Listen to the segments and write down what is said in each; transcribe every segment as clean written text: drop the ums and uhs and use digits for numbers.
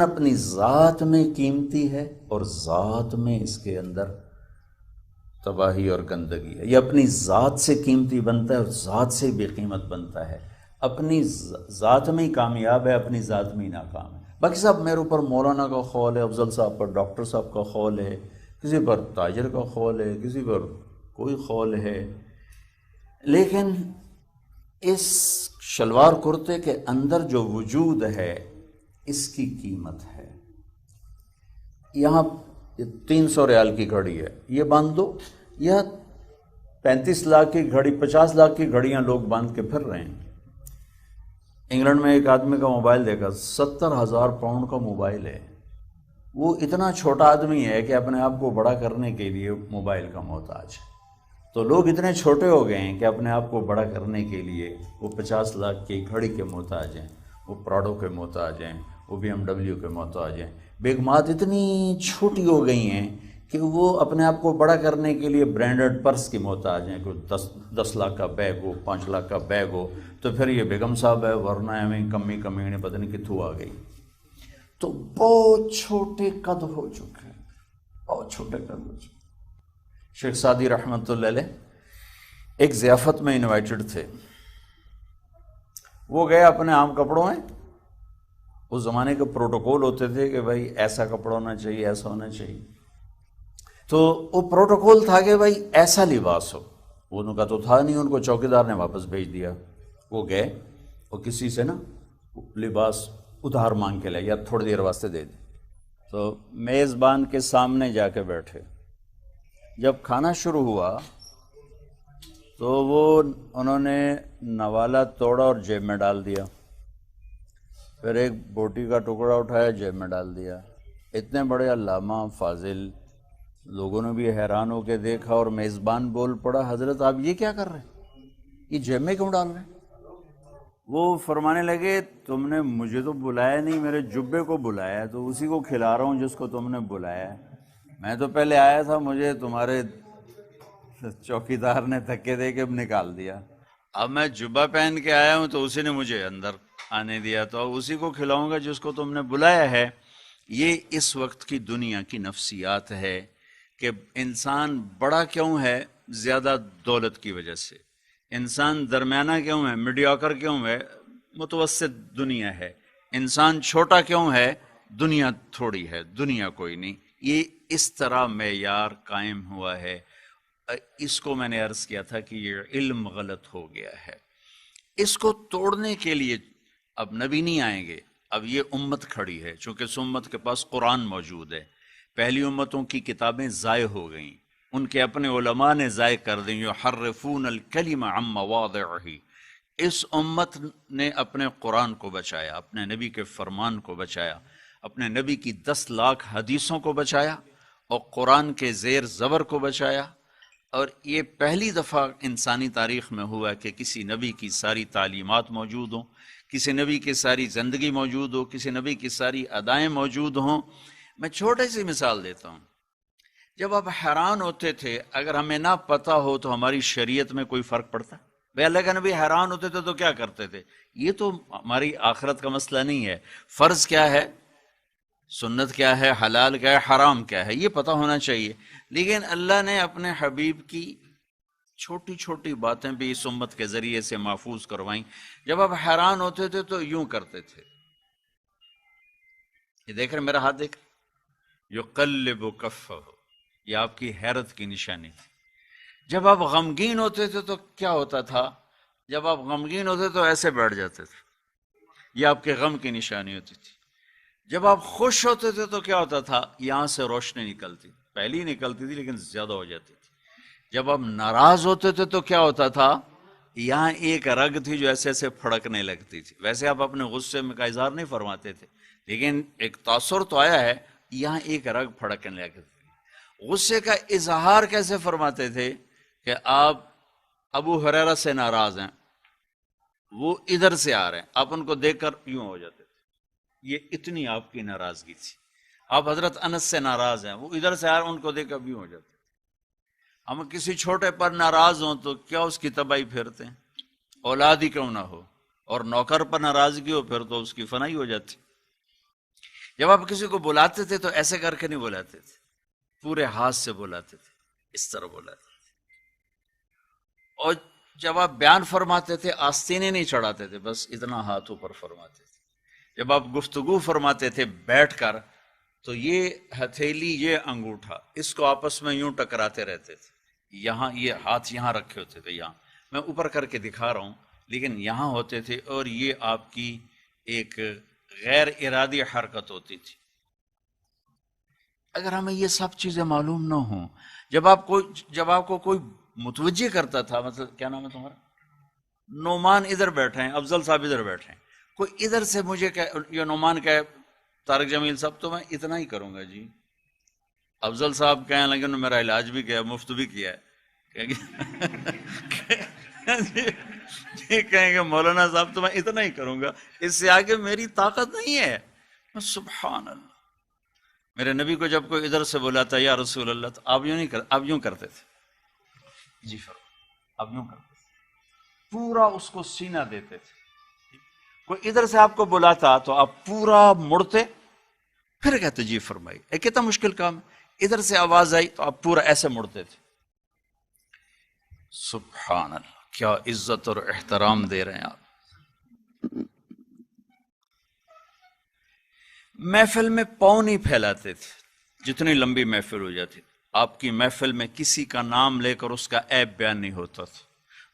اپنی ذات میں قیمتی ہے اور ذات میں اس کے اندر تباہی اور گندگی ہے. یہ اپنی ذات سے قیمتی بنتا ہے اور ذات سے بے قیمت بنتا ہے. اپنی ذات میں ہی کامیاب ہے، اپنی ذات میں ہی ناکام ہے. باقی صاحب میرے اوپر مولانا کا خول ہے، افضل صاحب پر ڈاکٹر صاحب کا خول ہے، کسی پر تاجر کا خول ہے، کسی پر کوئی خول ہے، لیکن اس شلوار کرتے کے اندر جو وجود ہے اس کی قیمت ہے. یہاں 300 ریال کی گھڑی ہے، یہ باندھ دو، یا 35 لاکھ کی گھڑی، 50 لاکھ کی گھڑیاں لوگ باندھ کے پھر رہے ہیں. انگلینڈ میں ایک آدمی کا موبائل دیکھا، 70,000 پاؤنڈ کا موبائل ہے. وہ اتنا چھوٹا آدمی ہے کہ اپنے آپ کو بڑا کرنے کے لیے موبائل کا محتاج ہے. تو لوگ اتنے چھوٹے ہو گئے ہیں کہ اپنے آپ کو بڑا کرنے کے لیے وہ 50 لاکھ کی گھڑی کے محتاج ہیں، وہ پراڈو کے محتاج ہیں، وہ BMW کے محتاج ہیں. بیگمات اتنی چھوٹی ہو گئی ہیں کہ وہ اپنے آپ کو بڑا کرنے کے لیے برانڈڈ پرس کی محتاج ہیں. کوئی 10 لاکھ کا بیگ ہو، 5 لاکھ کا بیگ ہو تو پھر یہ بیگم صاحب ہے، ورنہ ہمیں کمی کمی نے پتہ نہیں کتوں آ گئی. تو بہت چھوٹے قد ہو چکے ہیں، بہت چھوٹے قد ہو چکے. شیخ سعدی رحمۃ اللہ علیہ ایک ضیافت میں انوائٹڈ تھے. وہ گئے اپنے عام کپڑوں میں. اس زمانے کے پروٹوکول ہوتے تھے کہ بھائی ایسا کپڑا ہونا چاہیے، ایسا ہونا چاہیے. تو وہ پروٹوکول تھا کہ بھائی ایسا لباس ہو. ان کا تو تھا نہیں، ان کو چوکیدار نے واپس بھیج دیا. وہ گئے اور کسی سے نا لباس ادھار مانگ کے لے، یا تھوڑی دیر واسطے دے دے. تو میزبان کے سامنے جا کے بیٹھے. جب کھانا شروع ہوا تو انہوں نے نوالا توڑا اور جیب میں ڈال دیا. پھر ایک بوٹی کا ٹکڑا اٹھایا، جیب میں ڈال دیا. اتنے بڑے علامہ فاضل لوگوں نے بھی حیران ہو کے دیکھا، اور میزبان بول پڑا، حضرت آپ یہ کیا کر رہے ہیں، یہ جیب میں کیوں ڈال رہے ہیں؟ وہ فرمانے لگے، تم نے مجھے تو بلایا نہیں، میرے جبے کو بلایا ہے، تو اسی کو کھلا رہا ہوں جس کو تم نے بلایا ہے. میں تو پہلے آیا تھا، مجھے تمہارے چوکیدار نے دھکے دے کے نکال دیا. اب میں جبہ پہن کے آیا ہوں تو اسی نے مجھے اندر آنے دیا، تو اسی کو کھلاؤں گا جس کو تم نے بلایا ہے. یہ اس وقت کی دنیا کی نفسیات ہے کہ انسان بڑا کیوں ہے؟ زیادہ دولت کی وجہ سے. انسان درمیانہ کیوں ہے؟ میڈیوکر کیوں ہے؟ متوسط دنیا ہے. انسان چھوٹا کیوں ہے؟ دنیا تھوڑی ہے، دنیا کوئی نہیں. یہ اس طرح معیار قائم ہوا ہے. اس کو میں نے عرض کیا تھا کہ یہ علم غلط ہو گیا ہے. اس کو توڑنے کے لیے اب نبی نہیں آئیں گے، اب یہ امت کھڑی ہے. چونکہ اس امت کے پاس قرآن موجود ہے. پہلی امتوں کی کتابیں ضائع ہو گئیں، ان کے اپنے علماء نے ضائع کر دیں. یحرفون الکلم عن مواضعہ. اس امت نے اپنے قرآن کو بچایا، اپنے نبی کے فرمان کو بچایا، اپنے نبی کی 10 لاکھ حدیثوں کو بچایا، اور قرآن کے زیر زبر کو بچایا. اور یہ پہلی دفعہ انسانی تاریخ میں ہوا کہ کسی نبی کی ساری تعلیمات موجود ہوں، کسی نبی کی ساری زندگی موجود ہو، کسی نبی کی ساری ادائیں موجود ہوں. میں چھوٹے سی مثال دیتا ہوں. جب آپ حیران ہوتے تھے، اگر ہمیں نہ پتہ ہو تو ہماری شریعت میں کوئی فرق پڑتا؟ بھئی اللہ کے نبی حیران ہوتے تھے تو کیا کرتے تھے؟ یہ تو ہماری آخرت کا مسئلہ نہیں ہے. فرض کیا ہے، سنت کیا ہے، حلال کیا ہے، حرام کیا ہے، یہ پتہ ہونا چاہیے. لیکن اللہ نے اپنے حبیب کی چھوٹی چھوٹی باتیں بھی اس امت کے ذریعے سے محفوظ کروائیں. جب آپ حیران ہوتے تھے تو یوں کرتے تھے. یہ دیکھ رہے میرا ہاتھ دیکھ، یقلب کفہ، یہ آپ کی حیرت کی نشانی تھی. جب آپ غمگین ہوتے تھے تو کیا ہوتا تھا؟ جب آپ غمگین ہوتے تو ایسے بیٹھ جاتے تھے، یہ آپ کے غم کی نشانی ہوتی تھی. جب آپ خوش ہوتے تھے تو کیا ہوتا تھا؟ یہاں سے روشنی نکلتی، پہلی نکلتی تھی لیکن زیادہ ہو جاتی تھی. جب آپ ناراض ہوتے تھے تو کیا ہوتا تھا؟ یہاں ایک رگ تھی جو ایسے ایسے پھڑکنے لگتی تھی. ویسے آپ اپنے غصے میں کا اظہار نہیں فرماتے تھے، لیکن ایک تاثر تو آیا ہے، یہاں ایک رگ پھڑکنے لگتی تھی. غصے کا اظہار کیسے فرماتے تھے کہ آپ ابو ہریرہ سے ناراض ہیں، وہ ادھر سے آ رہے ہیں، آپ ان کو دیکھ کر یوں ہو جاتے تھے. یہ اتنی آپ کی ناراضگی تھی. آپ حضرت انس سے ناراض ہیں، وہ ادھر سے آ رہے ہیں، ان کو دیکھ کر یوں ہو جاتے تھے. ہم کسی چھوٹے پر ناراض ہوں تو کیا اس کی تباہی پھیرتے ہیں، اولاد ہی کیوں نہ ہو، اور نوکر پر ناراضگی ہو پھر تو اس کی فنائی ہو جاتی. جب آپ کسی کو بلاتے تھے تو ایسے کر کے نہیں بلاتے تھے، پورے ہاتھ سے بلاتے تھے، اس طرح بلاتے تھے. اور جب آپ بیان فرماتے تھے آستینے نہیں چڑھاتے تھے، بس اتنا ہاتھ اوپر فرماتے تھے. جب آپ گفتگو فرماتے تھے بیٹھ کر تو یہ ہتھیلی یہ انگوٹھا اس کو آپس میں یوں ٹکراتے رہتے تھے. یہاں یہ ہاتھ یہاں رکھے ہوتے تھے، یہاں میں اوپر کر کے دکھا رہا ہوں لیکن یہاں ہوتے تھے، اور یہ آپ کی ایک غیر ارادی حرکت ہوتی تھی. اگر ہمیں یہ سب چیزیں معلوم نہ ہوں، جب آپ کو کوئی متوجہ کرتا تھا، مطلب کیا نام ہے تمہارا، نعمان ادھر بیٹھے ہیں، افضل صاحب ادھر بیٹھے ہیں، کوئی ادھر سے مجھے یا نعمان کہے طارق جمیل صاحب، تو میں اتنا ہی کروں گا جی. افضل صاحب کہیں لیکن میرا علاج بھی کیا، مفت بھی کیا ہے، کہیں گے مولانا صاحب تو میں اتنا ہی کروں گا، اس سے آگے میری طاقت نہیں ہے. سبحان اللہ. میرے نبی کو جب کوئی ادھر سے بلاتا یا رسول اللہ، تو آپ یوں نہیں آپ یوں کرتے تھے، جی فرمائیں، آپ یوں کرتے تھے، پورا اس کو سینہ دیتے تھے. کوئی ادھر سے آپ کو بلاتا تو آپ پورا مڑتے، پھر کہتے جی فرمائی. کتنا مشکل کام ہے، ادھر سے آواز آئی تو آپ پورا ایسے مڑتے تھے. سبحان اللہ، کیا عزت اور احترام دے رہے ہیں آپ. محفل میں پاؤں نہیں پھیلاتے تھے، جتنی لمبی محفل ہو جاتی آپ کی محفل میں کسی کا نام لے کر اس کا عیب بیان نہیں ہوتا تھا.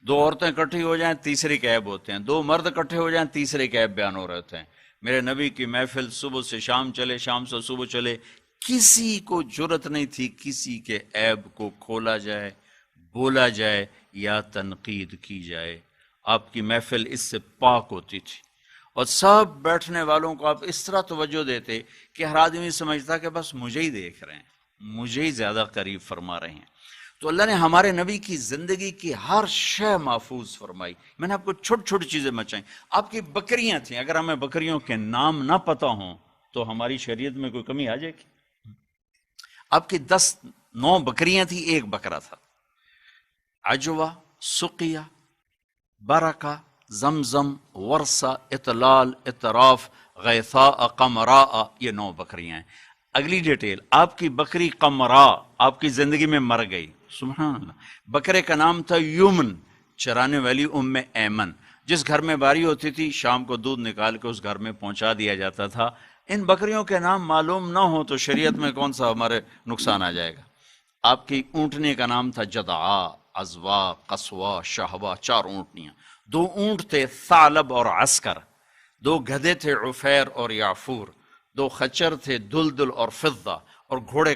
دو عورتیں اکٹھی ہو جائیں تیسری کے عیب ہوتے ہیں، دو مرد اکٹھے ہو جائیں تیسرے کے عیب بیان ہو رہے ہوتے ہیں. میرے نبی کی محفل صبح سے شام چلے، شام سے صبح چلے، کسی کو جرت نہیں تھی کسی کے عیب کو کھولا جائے، بولا جائے یا تنقید کی جائے. آپ کی محفل اس سے پاک ہوتی تھی. اور سب بیٹھنے والوں کو آپ اس طرح توجہ دیتے کہ ہر آدمی سمجھتا کہ بس مجھے ہی دیکھ رہے ہیں، مجھے ہی زیادہ قریب فرما رہے ہیں. تو اللہ نے ہمارے نبی کی زندگی کی ہر شے محفوظ فرمائی. میں نے آپ کو چھوٹی چھوٹی چیزیں بچائیں. آپ کی بکریاں تھیں، اگر ہمیں بکریوں کے نام نہ پتہ ہوں تو ہماری شریعت میں کوئی کمی آ جائے گی. آپ کی 9 بکریاں تھیں، ایک بکرا تھا. عجوہ، سقیہ، برکہ، زمزم، ورثہ، اطلال، اطراف، غیثاء، قمراء، یہ 9 بکریاں ہیں. اگلی ڈیٹیل، آپ کی بکری قمراء آپ کی زندگی میں مر گئی. سبحان اللہ. بکرے کا نام تھا یمن، چرانے والی ام ایمن. جس گھر میں باری ہوتی تھی شام کو دودھ نکال کے اس گھر میں پہنچا دیا جاتا تھا. ان بکریوں کے نام معلوم نہ ہو تو شریعت میں کون سا ہمارے نقصان آ جائے گا. آپ کی اونٹنی کا نام تھا جدعا، عزوا، قصوا، شہوا، 4 اونٹنیاں. 2 اونٹ تھے ثعلب اور عسکر. 2 گدھے تھے عفیر اور یافور. 2 خچر تھے دلدل اور فضہ. اور گھوڑے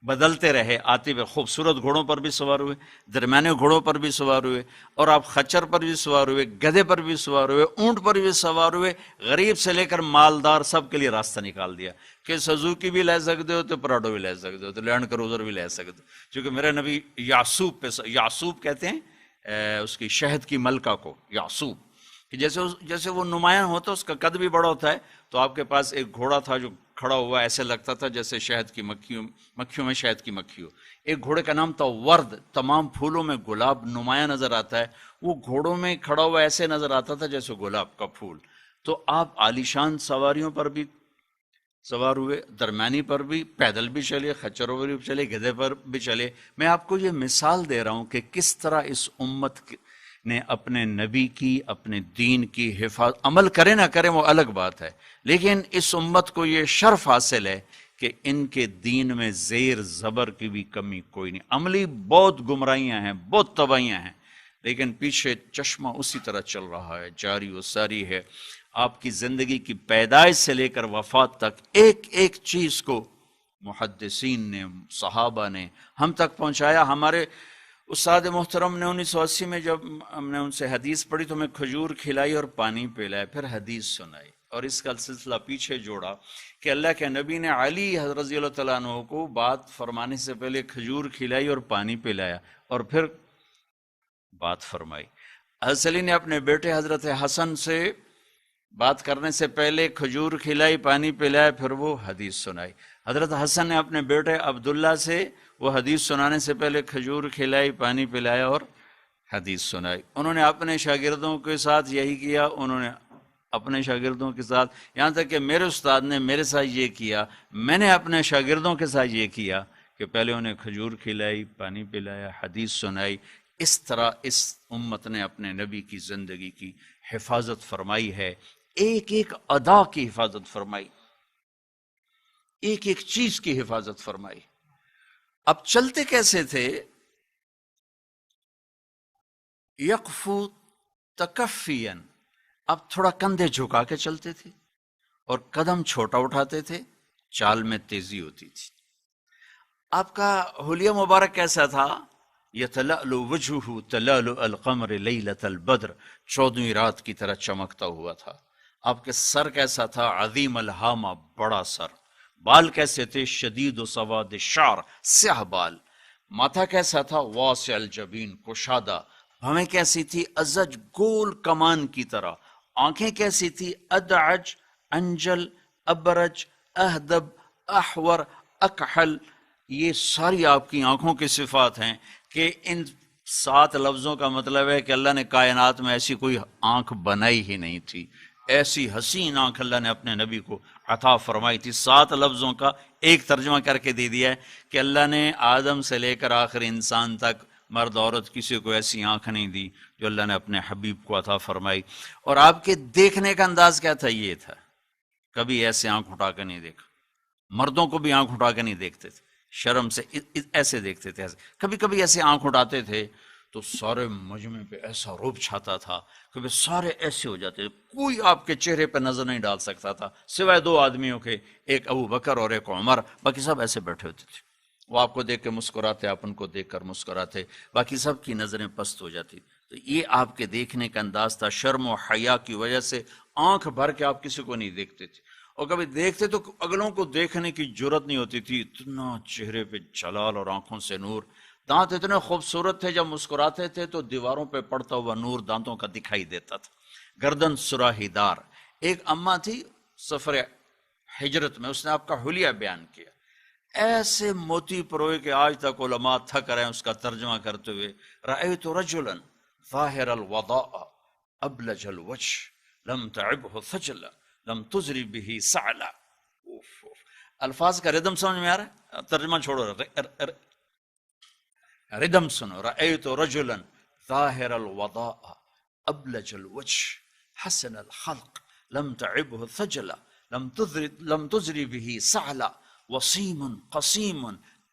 بدلتے رہے، آتے ہوئے خوبصورت گھوڑوں پر بھی سوار ہوئے، درمیانے گھوڑوں پر بھی سوار ہوئے، اور آپ خچر پر بھی سوار ہوئے، گدھے پر بھی سوار ہوئے، اونٹ پر بھی سوار ہوئے. غریب سے لے کر مالدار سب کے لیے راستہ نکال دیا کہ سزوکی بھی لے سکتے ہو تو پراڈو بھی لے سکتے ہو تو لینڈ کروزر بھی لے سکتے ہو. چونکہ میرے نبی یعصوب پہ، یعصوب کہتے ہیں اس کی شہد کی ملکہ کو، یعصوب، کہ جیسے وہ نمایاں ہوتا ہے، اس کا قد بھی بڑا ہوتا ہے. تو آپ کے پاس ایک گھوڑا تھا جو کھڑا ہوا ایسے لگتا تھا جیسے شہد کی مکھیوں میں شہد کی مکھی ہو. ایک گھوڑے کا نام تھا ورد، تمام پھولوں میں گلاب نمایاں نظر آتا ہے. وہ گھوڑوں میں کھڑا ہوا ایسے نظر آتا تھا جیسے گلاب کا پھول. تو آپ عالیشان سواریوں پر بھی سوار ہوئے، درمیانی پر بھی، پیدل بھی چلے، خچروں پر بھی چلے، گدھے پر بھی چلے. میں آپ کو یہ مثال دے رہا ہوں کہ کس طرح اس امت نے اپنے نبی کی، اپنے دین کی حفاظت، عمل کرے نہ کرے وہ الگ بات ہے، لیکن اس امت کو یہ شرف حاصل ہے کہ ان کے دین میں زیر زبر کی بھی کمی کوئی نہیں. عملی بہت گمراہیاں ہیں، بہت تباہیاں ہیں، لیکن پیچھے چشمہ اسی طرح چل رہا ہے، جاری و ساری ہے. آپ کی زندگی کی پیدائش سے لے کر وفات تک ایک ایک چیز کو محدثین نے، صحابہ نے ہم تک پہنچایا. ہمارے استاد محترم نے 1980 میں جب ہم نے ان سے حدیث پڑھی تو ہمیں کھجور کھلائی اور پانی پلایا، پھر حدیث سنائی، اور اس کا سلسلہ پیچھے جوڑا کہ اللہ کے نبی نے علی رضی اللہ تعالیٰ عنہ کو بات فرمانے سے پہلے کھجور کھلائی اور پانی پلایا اور پھر بات فرمائی. حضرت علی نے اپنے بیٹے حضرت حسن سے بات کرنے سے پہلے کھجور کھلائی، پانی پلایا، پھر وہ حدیث سنائی. حضرت حسن نے اپنے بیٹے عبداللہ سے وہ حدیث سنانے سے پہلے کھجور کھلائی، پانی پلایا اور حدیث سنائی. انہوں نے اپنے شاگردوں کے ساتھ یہی کیا. انہوں نے اپنے شاگردوں کے ساتھ، یہاں تک کہ میرے استاد نے میرے ساتھ یہ کیا، میں نے اپنے شاگردوں کے ساتھ یہ کیا کہ پہلے انہیں کھجور کھلائی، پانی پلایا، حدیث سنائی۔ اس طرح اس امت نے اپنے نبی کی زندگی کی حفاظت فرمائی ہے، ایک ایک ادا کی حفاظت فرمائی، ایک ایک چیز کی حفاظت فرمائی۔ اب چلتے کیسے تھے؟ یقفو تکفین، اب تھوڑا کندھے جھکا کے چلتے تھے اور قدم چھوٹا اٹھاتے تھے، چال میں تیزی ہوتی تھی۔ آپ کا حلیہ مبارک کیسا تھا؟ یتلألؤ وجہہ تلألؤ القمر لیلۃ البدر، 14ویں رات کی طرح چمکتا ہوا تھا۔ آپ کے سر کیسا تھا؟ عظیم الہامہ، بڑا سر۔ بال کیسے تھے؟ شدید و سواد الشعر، سیاہ بال۔ ماتھا کیسا تھا؟ واسع الجبین، کشادہ۔ بھویں کیسی تھی؟ ازج، گول کمان کی طرح۔ آنکھیں کیسی تھی؟ ادعج، انجل، ابرج، اہدب، احور، اکحل۔ یہ ساری آپ کی آنکھوں کی صفات ہیں کہ ان 7 لفظوں کا مطلب ہے کہ اللہ نے کائنات میں ایسی کوئی آنکھ بنائی ہی نہیں تھی، ایسی حسین آنکھ اللہ نے اپنے نبی کو عطا فرمائی تھی۔ 7 لفظوں کا ایک ترجمہ کر کے دے دیا ہے کہ اللہ نے آدم سے لے کر آخر انسان تک، مرد عورت، کسی کو ایسی آنکھ نہیں دی جو اللہ نے اپنے حبیب کو عطا فرمائی۔ اور آپ کے دیکھنے کا انداز کیا تھا؟ یہ تھا، کبھی ایسے آنکھ اٹھا کے نہیں دیکھا، مردوں کو بھی آنکھ اٹھا کے نہیں دیکھتے تھے، شرم سے ایسے دیکھتے تھے، ایسے کبھی کبھی ایسے آنکھ اٹھاتے تھے تو سارے مجمع پہ ایسا رعب چھاتا تھا، کبھی سارے ایسے ہو جاتے تھے، کوئی آپ کے چہرے پہ نظر نہیں ڈال سکتا تھا سوائے 2 آدمیوں کے، ایک ابو بکر اور ایک عمر، باقی سب ایسے بیٹھے ہوتے تھے۔ وہ آپ کو دیکھ کے مسکراتے، آپ ان کو دیکھ کر مسکراتے، باقی سب کی نظریں پست ہو جاتی۔ تو یہ آپ کے دیکھنے کا انداز تھا۔ شرم و حیا کی وجہ سے آنکھ بھر کے آپ کسی کو نہیں دیکھتے تھے، اور کبھی دیکھتے تو اگلوں کو دیکھنے کی جرت نہیں ہوتی تھی، اتنا چہرے پہ جلال اور آنکھوں سے نور۔ دانت اتنے خوبصورت تھے، جب مسکراتے تھے تو دیواروں پہ پڑتا ہوا نور دانتوں کا دکھائی دیتا تھا۔ گردن سراہی دار۔ ایک اماں تھی سفر ہجرت میں، اس نے آپ کا حلیہ بیان کیا، ایسے موتی پروئے کہ آج تک علماء تھک رہے ہیں اس کا ترجمہ کرتے ہوئے۔ رأیت رجلا ظاہر الوضاء ابلج الوجه لم تعبه ثجلا لم تزری به سعلا۔ الفاظ کا ردم سمجھ میں آ رہا ہے؟ ترجمہ چھوڑو، ردم سنو۔ رأیت رجلا ظاہر الوضاء ابلج الوجه حسن الخلق لم تعبه ثجلا لم تزری به سعلا وصیم قصیم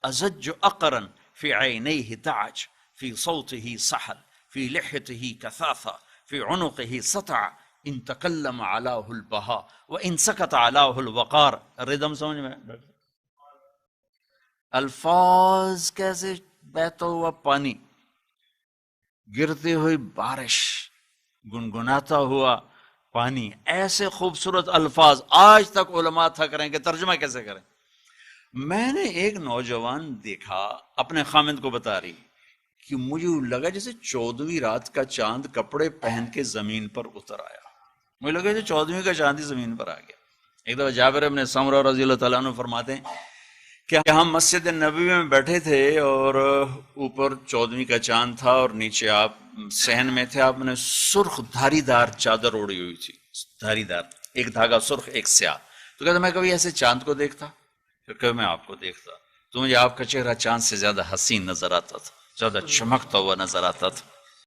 ازج اقرا فی عینیہ تعج فی صوته سحل فی لحیته کثافہ فی عنقه سطع ان تکلم علاه البہا وان سکت علاه الوقار۔ ردم سمجھ میں؟ الفاظ کیسے بہتا ہوا پانی، گرتی ہوئی بارش، گنگناتا ہوا پانی، ایسے خوبصورت الفاظ آج تک علماء تھک رہے ہیں کہ ترجمہ کیسے کریں۔ میں نے ایک نوجوان دیکھا، اپنے خامند کو بتا رہی کہ مجھے لگا جیسے 14ویں رات کا چاند کپڑے پہن کے زمین پر اتر آیا، مجھے لگا جیسے 14ویں کا چاند ہی زمین پر آ گیا۔ ایک دفعہ جابر بن سمرہ رضی اللہ تعالیٰ عنہ فرماتے ہیں کہ ہم مسجد نبوی میں بیٹھے تھے اور اوپر 14ویں کا چاند تھا اور نیچے آپ صحن میں تھے، آپ نے سرخ دھاری دار چادر اوڑی ہوئی تھی، دھاری دار، ایک دھاگا سرخ ایک سیاہ۔ تو کہتا میں کبھی ایسے چاند کو دیکھتا، پھر کبھی میں آپ کو دیکھتا تو مجھے آپ کا چہرہ چاند سے زیادہ حسین نظر آتا تھا، زیادہ چمکتا ہوا نظر آتا تھا۔